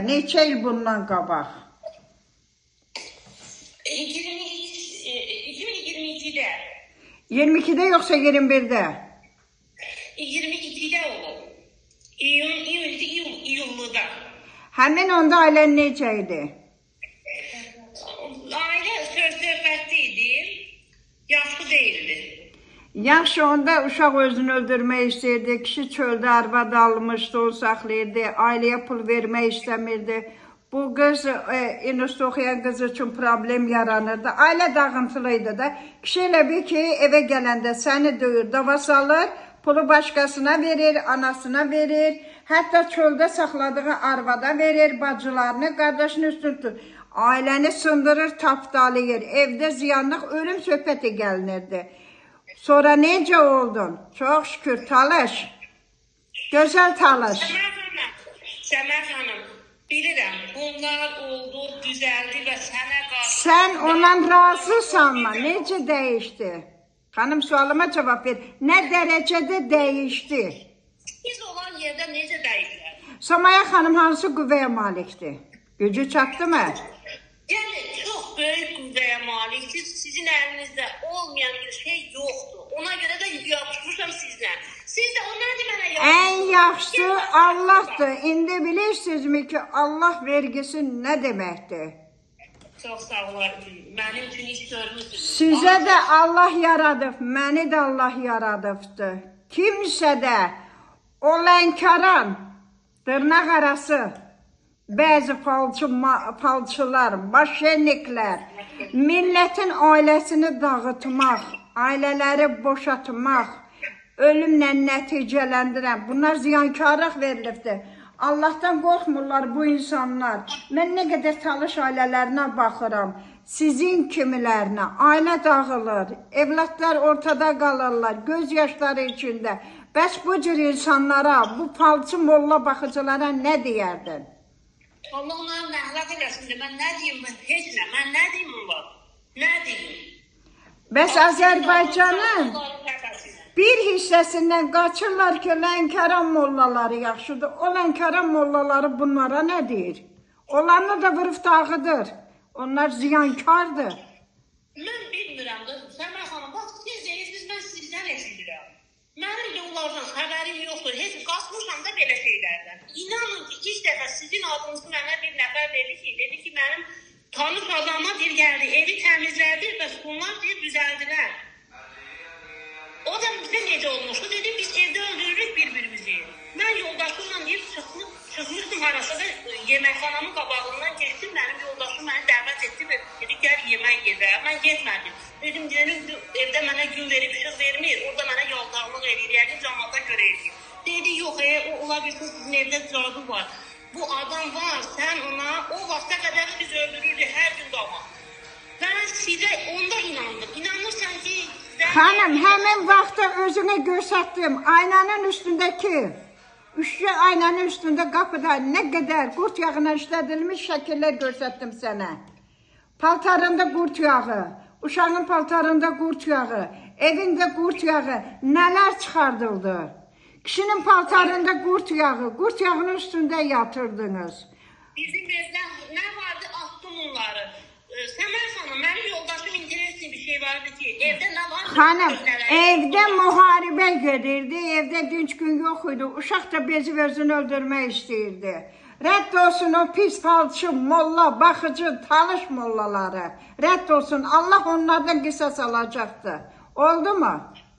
Neçə il bundan qabaq? 2022'de. 22-də yoxsa 21-də? 22'de oldu. İyunluda. Həmin onda ailən necə idi? Aile söhbətliydi. Yaxşı değildi. Yaxşı, onda uşaq özünü öldürmək istəyirdi, kişi çöldə arvad almışdı, o saxlayırdı, ailəyə pul vermək istəmirdi. Bu qız, universitet oxuyan qız üçün problem yaranırdı. Ailə dağıntılıydı da. Kişi elə bil ki, evə gələndə səni döyür, dava salır, pulu başqasına verir, anasına verir, hətta çöldə saxladığı arvada verir, bacılarını, qardaşını üstün tutur. Ailəni sındırır, tapdalayır, evdə ziyanlıq, ölüm söhbəti gəlinirdi. Sonra necə oldun? Çox şükür, talış. Gözəl talış. Səmər xanım, bilirəm, bunlar oldu, düzəldi və sənə qarşı... Sən ondan razısanmı? Necə dəyişdi? Xanım, sualıma cavab ver. Nə dərəcədə dəyişdi? Biz olan yerdə necə dəyişlər? Samaya xanım hansı qüvvəyə malikdir? Gücü çatdı mı? Yəni, çox böyük qüvvəyə malikdir. Sizin əlinizdə olmayan bir şey yoxdur. Ona görə də yapışmışam sizlə. Siz də o nədir mənə yapışmışsınız? Ən yaxşısı Allahdır. İndi bilirsinizmi ki, Allah vergisi nə deməkdir? Çox sağ olarım. Mənim üçün iş görmüşsünüz. Sizə də Allah yaradıb, məni də Allah yaradıbdır. Kimsə də o lənkaran, dırnaq arası, bəzi falçılar, başşenliklər, millətin ailəsini dağıtmaq, ailələri boşatmaq, ölümlə nəticələndirən, bunlar ziyankarlıq verilibdir. Allahdan qorxmurlar bu insanlar. Mən nə qədər talış ailələrinə baxıram, sizin kimilərinə, ailə dağılır, evlatlar ortada qalırlar, göz yaşları içində. Bəs bu cür insanlara, bu falçı molla baxıcılara nə deyərdin? Allah onların nəhlət eləsindir. Mən nə deyim? Heç nə. Mən nə deyim onlar? Nə deyim? Bəs Azərbaycanın bir hissəsindən qaçırlar ki, lənkaran mollaları yaxşıdır. O lənkaran mollaları bunlara nə deyir? Onlarını da vırıb dağıdır. Onlar ziyankardır. Mən bilmirəm də. Səmər xanım, bax, siz deyirsiniz, mən sizdən eşidirəm. Mənim də onlardan xəbərim yoxdur. Heç qaçmışam da belə şeylərdən. İnanın ki, ilk dəfə sizin adınızı mənə bir nəfər dedi ki, mənim tanış adama bir gəldi, evi təmizlədi, bəs bunlar deyir, düzəldilər. O da bizə necə olmuşdu? Dedim, biz evdə öldürürük bir-birimizi. Mən yoldaşımla deyib çıxmışdım harasa da yeməkxanamın qabağından geçdim. Mənim yoldaşım məni dəvət etdi və dedi, gəl yemək gedək. Mən getmədim. Dedim, evdə mənə gün verib, işıq vermir. Orada mənə yaltaqlıq edir, yəni cəmaata görə edir. Dedi, yox, o ola bilsin, sizin evdə cadu var. Bu adam var, sən ona o vaxta qədər biz öldürürdük hər gün dava. Mən sizə onda inandım. İnanırsan ki... Xanım, həmin vaxtda özünə göstərdim. Aynanın üstündəki, üçlü aynanın üstündə qapıda nə qədər qurt yağına işlədilmiş şəkillər göstərdim sənə. Paltarında qurt yağı, uşağın paltarında qurt yağı, evində qurt yağı, nələr çıxardıldı? Kişinin paltarında qurt yağının üstündə yatırdınız. Bizim evdə nə vardı, attım onları. Səmər xanım, mənim yoldaşım interesli bir şey vardı ki, evdə nə vardı? Xanım, evdə müharibə gedirdi, evdə dinç gün yox idi, uşaq da bezib özünü öldürmək istəyirdi. Rədd olsun o pis falçı, molla, baxıcı, talış mollaları. Rədd olsun, Allah onlardan qisas alacaqdı. Oldu mu?